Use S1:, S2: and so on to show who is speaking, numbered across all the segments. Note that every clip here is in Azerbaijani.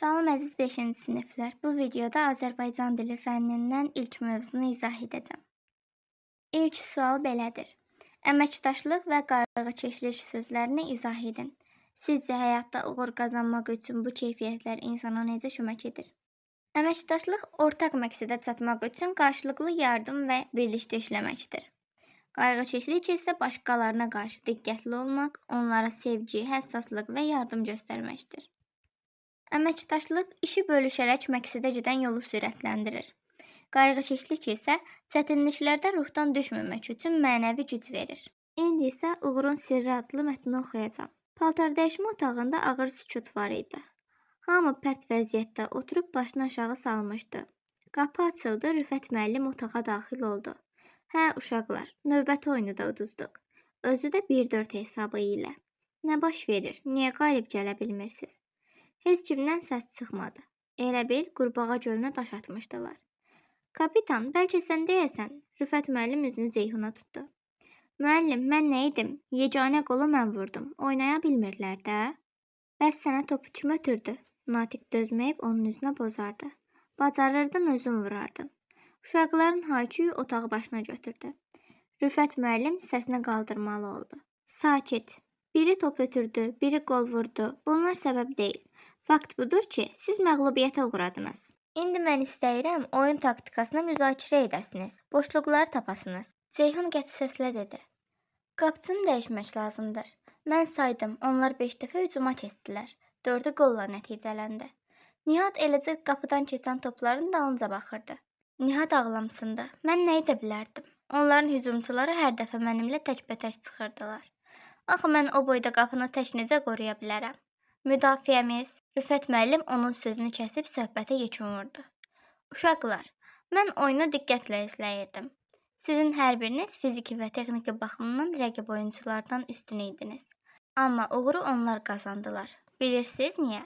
S1: Salam əziz 5-ci siniflər. Bu videoda Azərbaycan dili fənnindən ilk mövzunu izah edəcəm. İlk sual belədir. Əməkdaşlıq və qayğıkeşlik sözlərini izah edin. Sizcə həyatda uğur qazanmaq üçün bu keyfiyyətlər insana necə kömək edir? Əməkdaşlıq ortaq məqsədə çatmaq üçün qarşılıqlı yardım və birlikdə işləməkdir. Qayğıkeşlik isə başqalarına qarşı diqqətli olmaq, onlara sevgi, həssaslıq və yardım göstərməkdir. Əməkdaşlıq işi bölüşərək məqsədə gedən yolu sürətləndirir. Qayğıkeşlik isə çətinliklərdə ruhdan düşməmək üçün mənəvi güc verir. İndi isə Uğurun Sirri adlı mətni oxuyacağam. Paltar dəyişmə otağında ağır sükut var idi. Hamı pərt vəziyyətdə oturub başını aşağı salmışdı. Qapı açıldı, Rüfət müəllim otağa daxil oldu. Hə, uşaqlar, növbəti oyunu da uduzduq. Özü də 1-4 hesabı ilə. Nə baş verir, niyə qalib gələ bilmirsiniz? Heç kimdən səs çıxmadı. Elə bil qurbağa gölünə daş atmışdılar. Kapitan, bəlkə sən deyəsən, Rüfət müəllim üzünü Ceyhuna tutdu. Müəllim, mən nə edim? Yeganə qolu mən vurdum. Oynaya bilmirlər də. Bəs sənə topu kim ötürdü? Natiq dözməyib onun üzünə bozardı. Bacarırdın, özün vurardın. Uşaqların hayküyü otağı başına götürdü. Rüfət müəllim səsini qaldırmalı oldu. Sakit. Biri top ötürdü, biri qol vurdu. Bunlar səbəb deyil. Fakt budur ki, siz məğlubiyyətə uğradınız. İndi mən istəyirəm oyun taktikasını müzakirə edəsiniz, boşluqları tapasınız. Ceyhun qəti səslə dedi. Qapçını dəyişmək lazımdır. Mən saydım, onlar 5 dəfə hücuma keçdilər. 4-ü qolla nəticələndi. Nihat eləcə qapıdan keçən topların dalınca baxırdı. Nihat ağlamsındı. Mən nə edə bilərdim? Onların hücumçuları hər dəfə mənimlə təkbətək çıxırdılar. Axı mən o boyda qapını tək necə qoruya bilərəm? Müdafiəmiz, Rüfət müəllim onun sözünü kəsib söhbətə yekun vurdu. Uşaqlar, mən oyunu diqqətlə izləyirdim. Sizin hər biriniz fiziki və texniki baxımdan rəqib oyunculardan üstün idiniz. Amma uğuru onlar qazandılar. Bilirsiniz niyə?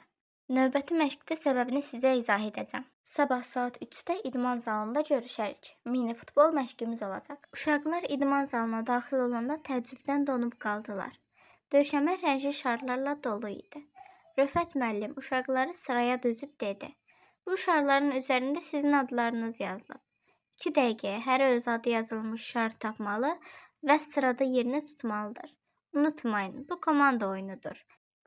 S1: Növbəti məşqdə səbəbini sizə izah edəcəm. Sabah saat 3-də idman zalında görüşərik. Mini futbol məşqimiz olacaq. Uşaqlar idman zalına daxil olanda təəccübdən donub qaldılar. Döşəmə rəngli şarlarla dolu idi. Rüfət müəllim uşaqları sıraya düzüb dedi. Bu şarların üzərində sizin adlarınız yazılıb. 2 dəqiqəyə hər öz adı yazılmış şar tapmalı və sırada yerini tutmalıdır. Unutmayın, bu komanda oyunudur.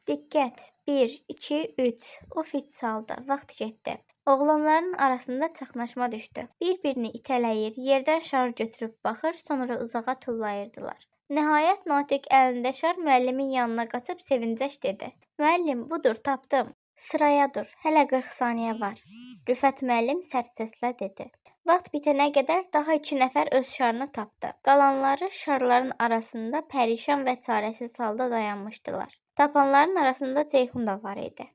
S1: Diqqət, 1, 2, 3. O fit saldı, vaxt getdi. Oğlanların arasında çaxnaşma düşdü. Bir-birini itələyir, yerdən şar götürüb baxır, sonra uzağa tullayırdılar. Nəhayət Natiq əlində şar müəllimin yanına qaçıb sevincək dedi. Müəllim, budur, tapdım. Sıraya dur, hələ 40 saniyə var. Rüfət müəllim sərt səslə dedi. Vaxt bitənə qədər daha 2 nəfər öz şarını tapdı. Qalanları şarların arasında pərişan və çarəsiz halda dayanmışdılar. Tapanların arasında Ceyhun da var idi.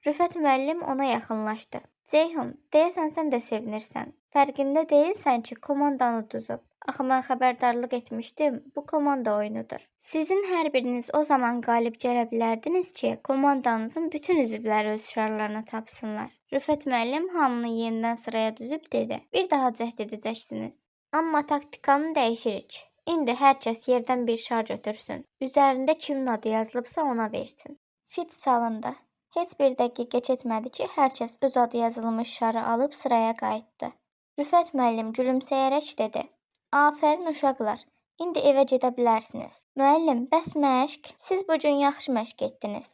S1: Rüfət müəllim ona yaxınlaşdı. Ceyhun, deyəsən sən də sevinirsən. Fərqində deyilsən ki, komandanı uduzub. Axı mən xəbərdarlıq etmişdim, bu komanda oyunudur. Sizin hər biriniz o zaman qalib gələ bilərdiniz ki, komandanızın bütün üzvləri öz şarlarını tapsınlar. Rüfət müəllim hamını yenidən sıraya düzüb dedi. Bir daha cəhd edəcəksiniz. Amma taktikanı dəyişirik. İndi hər kəs yerdən bir şar götürsün. Üzərində kimin adı yazılıbsa ona versin. Fit çalındı. Heç bir dəqiqə keçmədi ki, hər kəs öz adı yazılmış şarı alıb sıraya qayıtdı. Rüfət müəllim gülümsəyərək dedi. Afərin uşaqlar, indi evə gedə bilərsiniz. Müəllim, bəs məşq? Siz bugün yaxşı məşq etdiniz.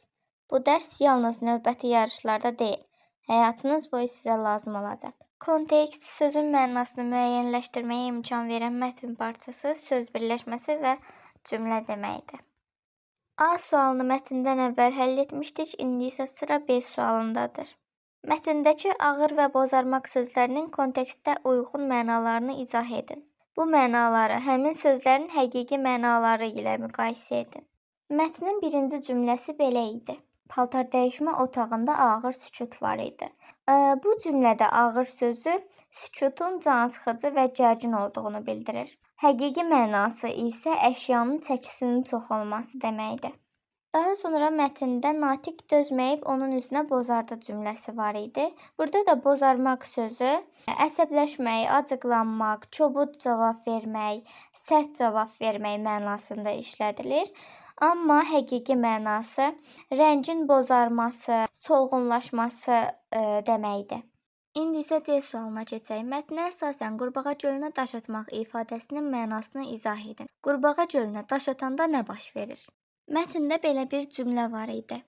S1: Bu dərs yalnız növbəti yarışlarda deyil, həyatınız boyu sizə lazım olacaq. Kontekst sözün mənasını müəyyənləşdirməyə imkan verən mətn parçası, söz birləşməsi və cümlə deməkdir. A sualını mətndən əvvəl həll etmişdik, indi isə sıra B sualındadır. Mətndəki ağır və bozarmaq sözlərinin kontekstdə uyğun mənalarını izah edin. Bu mənaları həmin sözlərin həqiqi mənaları ilə müqayisə edin. Mətnin birinci cümləsi belə idi. Paltar dəyişmə otağında ağır sükut var idi. Bu cümlədə ağır sözü sükutun cansıxıcı və gərgin olduğunu bildirir. Həqiqi mənası isə əşyanın çəkisinin çox olması deməkdir. Daha sonra mətndə Natiq dözməyib onun üzünə bozardı cümləsi var idi. Burada da bozarmaq sözü əsəbləşmək, acıqlanmaq, kobud cavab vermək, sərt cavab vermək mənasında işlədilir. Amma həqiqi mənası rəngin bozarması, solğunlaşması deməkdir. İndi isə C sualına keçək. Mətnə əsasən qurbağa gölünə daş atmaq ifadəsinin mənasını izah edin. Qurbağa gölünə daş atanda nə baş verir? Mətndə belə bir cümlə var idi.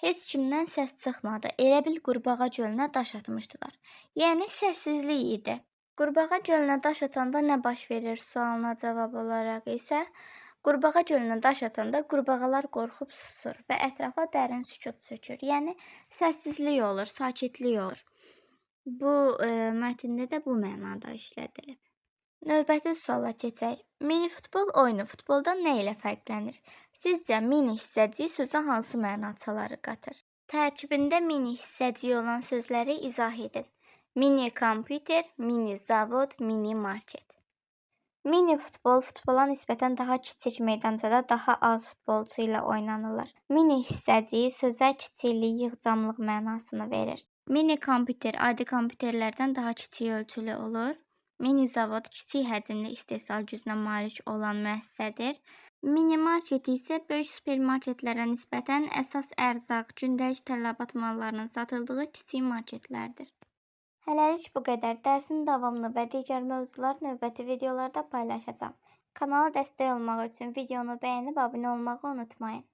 S1: Heç kimdən səs çıxmadı. Elə bil qurbağa gölünə daş atmışdılar. Yəni səssizlik idi. Qurbağa gölünə daş atanda nə baş verir sualına cavab olaraq isə qurbağa gölünə daş atanda qurbağalar qorxub susur və ətrafa dərin sükut çökür. Yəni səssizlik olur, sakitlik olur. Bu mətndə də bu mənada işlədilib. Növbəti suala keçək. Mini futbol oyunu futboldan nə ilə fərqlənir? Sizcə mini hissəcik sözə hansı mənaçaları qatır? Tərkibində mini hissəcik olan sözləri izah edin. Mini kompüter, mini zavod, mini market. Mini futbol futbola nisbətən daha kiçik meydançada daha az futbolçu ilə oynanılır. Mini hissəcik sözə kiçiklik, yığcamlıq mənasını verir. Mini kompüter adi kompüterlərdən daha kiçik ölçülü olur. Mini zavod kiçik həcmli istehsal gücünə malik olan müəssisədir. Mini market isə böyük supermarketlərə nisbətən əsas ərzaq, gündəlik tələbat mallarının satıldığı kiçik marketlərdir. Hələlik bu qədər. Dərsin davamını və digər mövzular növbəti videolarda paylaşacağam. Kanala dəstək olmaq üçün videonu bəyənib abunə olmağı unutmayın.